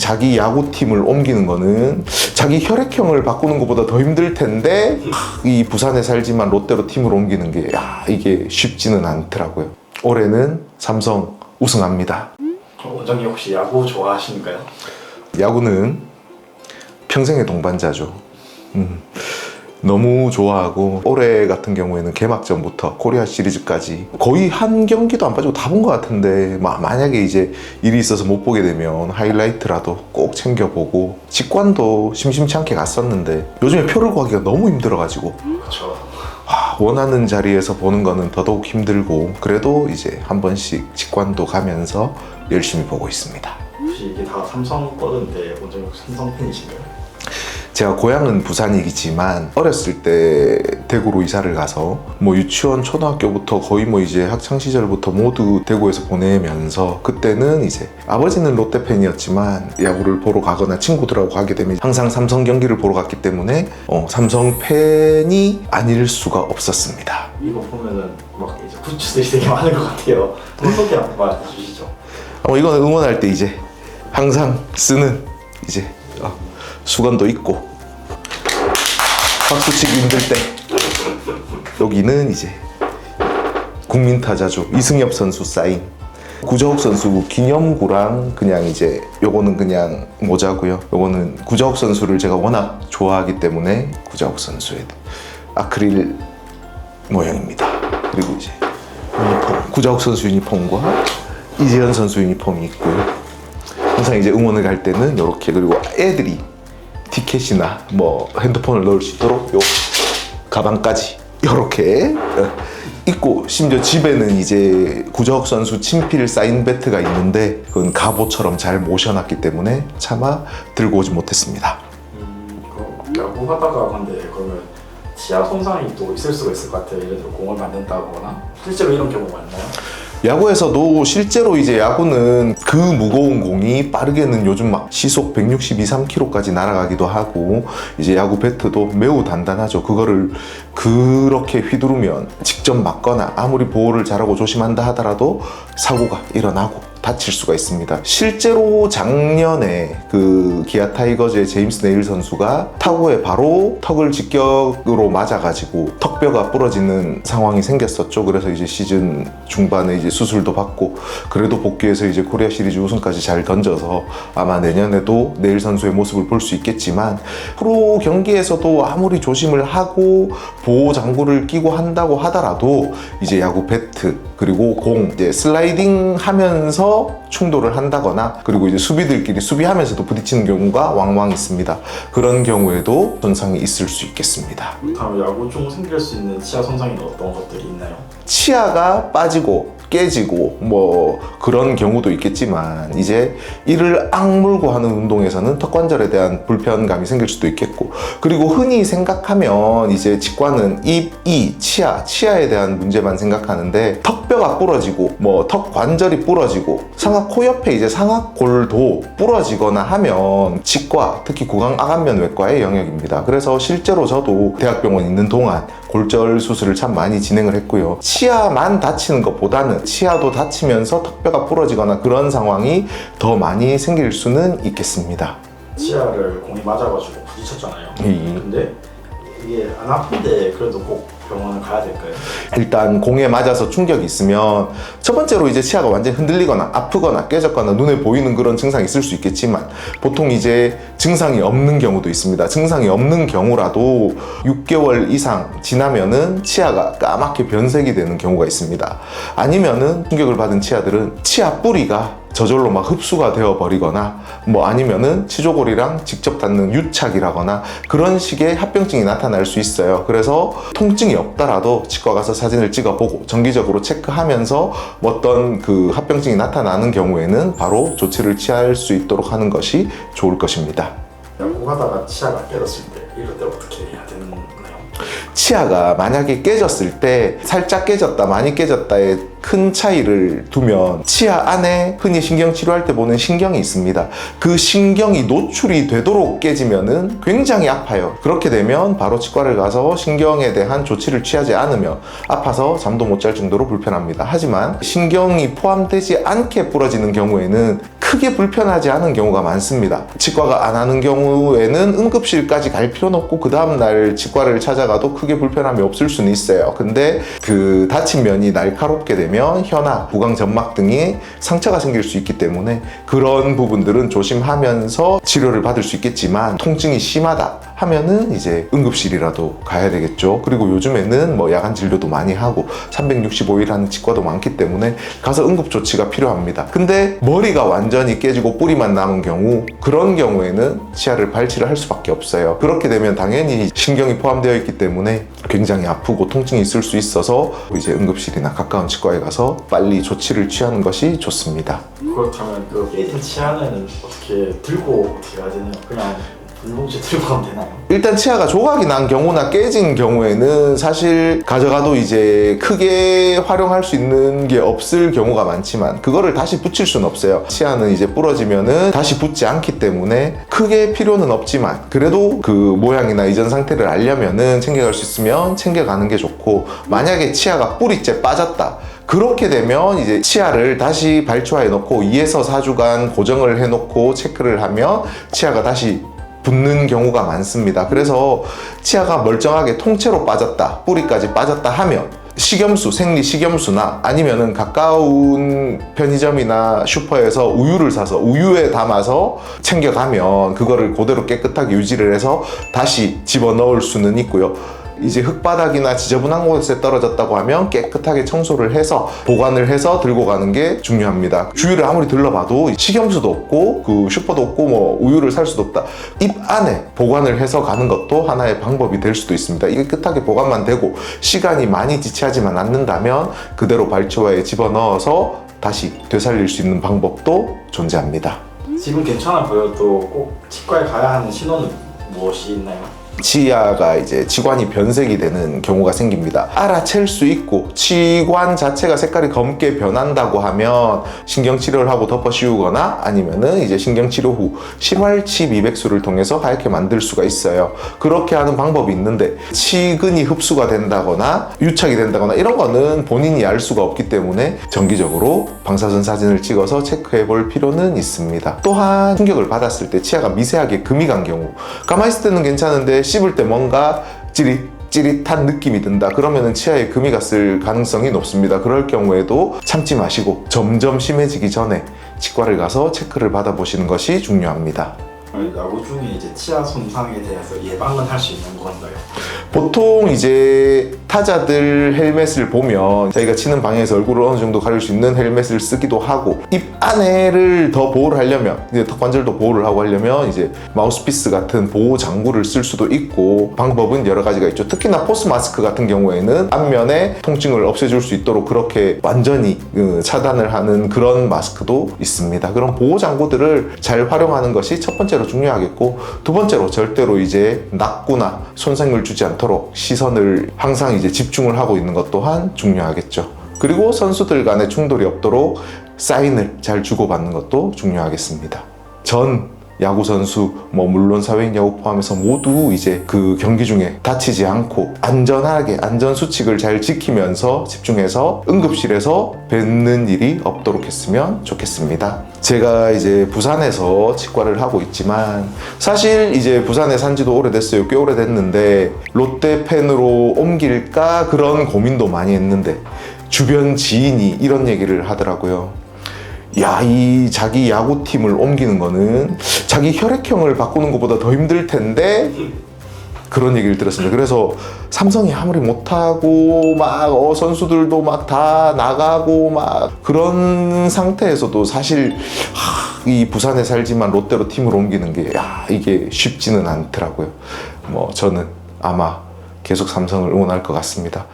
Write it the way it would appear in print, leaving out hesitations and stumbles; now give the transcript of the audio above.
자기 야구팀을 옮기는 거는 자기 혈액형을 바꾸는 것보다 더 힘들 텐데 이 부산에 살지만 롯데로 팀을 옮기는 게 이게 쉽지는 않더라고요. 올해는 삼성 우승합니다. 원장님 혹시 야구 좋아하시는가요? 야구는 평생의 동반자죠. 너무 좋아하고 올해 같은 경우에는 개막전부터 코리아 시리즈까지 거의 한 경기도 안 빠지고 다 본 것 같은데 만약에 이제 일이 있어서 못 보게 되면 하이라이트라도 꼭 챙겨보고 직관도 심심치 않게 갔었는데 요즘에 표를 구하기가 너무 힘들어가지고 그렇죠. 원하는 자리에서 보는 거는 더더욱 힘들고 그래도 이제 한 번씩 직관도 가면서 열심히 보고 있습니다. 혹시 이게 다 삼성 거는데 원장님 혹시 삼성 팬이신가요? 제가 고향은 부산이지만 어렸을 때 대구로 이사를 가서 뭐 유치원 초등학교부터 거의 뭐 이제 학창 시절부터 모두 대구에서 보내면서 그때는 이제 아버지는 롯데 팬이었지만 야구를 보러 가거나 친구들하고 가게 되면 항상 삼성 경기를 보러 갔기 때문에 삼성 팬이 아닐 수가 없었습니다. 이거 보면은 막 이제 굿즈들이 되게 많은 것 같아요. 소개 한번 말해주시죠. 이거는 응원할 때 이제 항상 쓰는 이제 수건도 있고 박수치기 힘들 때 여기는 이제 국민타자죠. 이승엽 선수 사인 구자욱 선수 기념구랑 그냥 이제 요거는 그냥 모자고요. 요거는 구자욱 선수를 제가 워낙 좋아하기 때문에 구자욱 선수의 아크릴 모양입니다. 그리고 이제 유니폼 구자욱 선수 유니폼과 이재현 선수 유니폼이 있고요. 항상 이제 응원을 갈 때는 이렇게 그리고 애들이 티켓이나 뭐 핸드폰을 넣을 수 있도록 요 가방까지 이렇게 있고 심지어 집에는 이제 구자욱 선수 친필 사인 배트가 있는데 그건 갑옷처럼 잘 모셔놨기 때문에 차마 들고 오지 못했습니다. 야구 하다가 근데 그러면 치아 손상이 또 있을 수가 있을 것 같아요. 예를 들어 공을 맞는다거나 실제로 이런 경우가 있나요? 야구에서도 실제로 이제 야구는 그 무거운 공이 빠르게는 요즘 막 시속 162, 3km까지 날아가기도 하고 이제 야구 배트도 매우 단단하죠. 그거를 그렇게 휘두르면 직접 맞거나 아무리 보호를 잘하고 조심한다 하더라도 사고가 일어나고 다칠 수가 있습니다. 실제로 작년에 그 기아 타이거즈의 제임스 네일 선수가 타구에 바로 턱을 직격으로 맞아가지고 턱뼈가 부러지는 상황이 생겼었죠. 그래서 이제 시즌 중반에 이제 수술도 받고 그래도 복귀해서 이제 코리아 시리즈 우승까지 잘 던져서 아마 내년에도 네일 선수의 모습을 볼 수 있겠지만 프로 경기에서도 아무리 조심을 하고 보호 장구를 끼고 한다고 하더라도 이제 야구 배트 그리고 공 이제 슬라이딩 하면서 충돌을 한다거나 그리고 이제 수비들끼리 수비하면서도 부딪히는 경우가 왕왕 있습니다. 그런 경우에도 손상이 있을 수 있겠습니다. 다음 야구 중 생길 수 있는 치아 손상에는 어떤 것들이 있나요? 치아가 빠지고 깨지고 뭐 그런 경우도 있겠지만 이제 이를 악물고 하는 운동에서는 턱관절에 대한 불편감이 생길 수도 있겠고 그리고 흔히 생각하면 이제 치과는 입, 이, 치아에 대한 문제만 생각하는데 턱뼈가 부러지고 뭐 턱관절이 부러지고 상악 코 옆에 이제 상악골도 부러지거나 하면 치과 특히 구강암면외과의 영역입니다. 그래서 실제로 저도 대학병원 있는 동안 골절 수술을 참 많이 진행을 했고요. 치아만 다치는 것보다는 치아도 다치면서 턱뼈가 부러지거나 그런 상황이 더 많이 생길 수는 있겠습니다. 치아를 공이 맞아가지고 부딪혔잖아요. 근데 이게 안 아픈데 그래도 꼭 병원을 가야 될까요? 일단 공에 맞아서 충격이 있으면 첫 번째로 이제 치아가 완전히 흔들리거나 아프거나 깨졌거나 눈에 보이는 그런 증상이 있을 수 있겠지만 보통 이제 증상이 없는 경우도 있습니다. 증상이 없는 경우라도 6개월 이상 지나면은 치아가 까맣게 변색이 되는 경우가 있습니다. 아니면은 충격을 받은 치아들은 치아 뿌리가 저절로 막 흡수가 되어 버리거나 뭐 아니면은 치조골이랑 직접 닿는 유착이라거나 그런 식의 합병증이 나타날 수 있어요. 그래서 통증이 없더라도 치과 가서 사진을 찍어보고 정기적으로 체크하면서 어떤 그 합병증이 나타나는 경우에는 바로 조치를 취할 수 있도록 하는 것이 좋을 것입니다. 야구하다가 치아가 깨졌을 때 이럴 때 어떻게 해야 되나요? 치아가 만약에 깨졌을 때 살짝 깨졌다 많이 깨졌다에 큰 차이를 두면 치아 안에 흔히 신경치료할 때 보는 신경이 있습니다. 그 신경이 노출이 되도록 깨지면은 굉장히 아파요. 그렇게 되면 바로 치과를 가서 신경에 대한 조치를 취하지 않으면 아파서 잠도 못 잘 정도로 불편합니다. 하지만 신경이 포함되지 않게 부러지는 경우에는 크게 불편하지 않은 경우가 많습니다. 치과가 안 하는 경우에는 응급실까지 갈 필요는 없고 그 다음날 치과를 찾아가도 크게 불편함이 없을 수는 있어요. 근데 그 다친 면이 날카롭게 되면 혀나 구강 점막 등이 상처가 생길 수 있기 때문에 그런 부분들은 조심하면서 치료를 받을 수 있겠지만 통증이 심하다 하면은 이제 응급실이라도 가야 되겠죠. 그리고 요즘에는 뭐 야간 진료도 많이 하고 365일 하는 치과도 많기 때문에 가서 응급 조치가 필요합니다. 근데 머리가 완전히 깨지고 뿌리만 남은 경우, 그런 경우에는 치아를 발치를 할 수밖에 없어요. 그렇게 되면 당연히 신경이 포함되어 있기 때문에 굉장히 아프고 통증이 있을 수 있어서 이제 응급실이나 가까운 치과에 가서 빨리 조치를 취하는 것이 좋습니다. 그렇다면 그 깨진 치아는 어떻게 들고 어떻게 해야 되나요? 그냥 물봉지 들고 가면 되나요? 일단 치아가 조각이 난 경우나 깨진 경우에는 사실 가져가도 이제 크게 활용할 수 있는 게 없을 경우가 많지만 그거를 다시 붙일 수는 없어요. 치아는 이제 부러지면은 다시 붙지 않기 때문에 크게 필요는 없지만 그래도 그 모양이나 이전 상태를 알려면은 챙겨갈 수 있으면 챙겨가는 게 좋고, 만약에 치아가 뿌리째 빠졌다 그렇게 되면 이제 치아를 다시 발초하에 넣고 2에서 4주간 고정을 해놓고 체크를 하면 치아가 다시 붙는 경우가 많습니다. 그래서 치아가 멀쩡하게 통째로 빠졌다, 뿌리까지 빠졌다 하면 식염수, 생리 식염수나 아니면은 가까운 편의점이나 슈퍼에서 우유를 사서 우유에 담아서 챙겨가면 그거를 그대로 깨끗하게 유지를 해서 다시 집어넣을 수는 있고요. 이제 흙바닥이나 지저분한 곳에 떨어졌다고 하면 깨끗하게 청소를 해서 보관을 해서 들고 가는 게 중요합니다. 주위를 아무리 들러봐도 식염수도 없고 그 슈퍼도 없고 뭐 우유를 살 수도 없다. 입 안에 보관을 해서 가는 것도 하나의 방법이 될 수도 있습니다. 이게 깨끗하게 보관만 되고 시간이 많이 지체하지만 않는다면 그대로 발초와에 집어넣어서 다시 되살릴 수 있는 방법도 존재합니다. 지금 괜찮아 보여도 꼭 치과에 가야 하는 신호는 무엇이 있나요? 치아가 이제 치관이 변색이 되는 경우가 생깁니다. 알아챌 수 있고 치관 자체가 색깔이 검게 변한다고 하면 신경치료를 하고 덮어 씌우거나 아니면은 이제 신경치료 후 실활치 미백수를 통해서 하얗게 만들 수가 있어요. 그렇게 하는 방법이 있는데 치근이 흡수가 된다거나 유착이 된다거나 이런 거는 본인이 알 수가 없기 때문에 정기적으로 방사선 사진을 찍어서 체크해 볼 필요는 있습니다. 또한 충격을 받았을 때 치아가 미세하게 금이 간 경우, 가만히 있을 때는 괜찮은데 씹을 때 뭔가 찌릿한 느낌이 든다. 그러면은 치아에 금이 갔을 가능성이 높습니다. 그럴 경우에도 참지 마시고 점점 심해지기 전에 치과를 가서 체크를 받아보시는 것이 중요합니다. 야구 중에 이제 치아 손상에 대해서 예방은 할 수 있는 건가요? 보통 이제 타자들 헬멧을 보면 자기가 치는 방향에서 얼굴을 어느 정도 가릴 수 있는 헬멧을 쓰기도 하고, 입 안에를 더 보호를 하려면 이제 턱 관절도 보호를 하고 하려면 이제 마우스피스 같은 보호 장구를 쓸 수도 있고, 방법은 여러 가지가 있죠. 특히나 포스 마스크 같은 경우에는 안면에 통증을 없애줄 수 있도록 그렇게 완전히 차단을 하는 그런 마스크도 있습니다. 그런 보호 장구들을 잘 활용하는 것이 첫 번째로 중요하겠고, 두 번째로 절대로 이제 낙구나 손상을 주지 않도록 시선을 항상 이제 집중을 하고 있는 것 또한 중요하겠죠. 그리고 선수들 간의 충돌이 없도록 사인을 잘 주고받는 것도 중요하겠습니다. 전 야구 선수, 뭐 물론 사회인 야구 포함해서 모두 이제 그 경기 중에 다치지 않고 안전하게 안전 수칙을 잘 지키면서 집중해서 응급실에서 뵙는 일이 없도록 했으면 좋겠습니다. 제가 이제 부산에서 치과를 하고 있지만 사실 이제 부산에 산 지도 오래됐어요. 꽤 오래됐는데 롯데 팬으로 옮길까 그런 고민도 많이 했는데 주변 지인이 이런 얘기를 하더라고요. 야, 이 자기 야구팀을 옮기는 거는 자기 혈액형을 바꾸는 것보다 더 힘들 텐데, 그런 얘기를 들었습니다. 그래서 삼성이 아무리 못하고 막 선수들도 막 다 나가고 막 그런 상태에서도 사실 이 부산에 살지만 롯데로 팀을 옮기는 게 이게 쉽지는 않더라고요. 뭐 저는 아마 계속 삼성을 응원할 것 같습니다.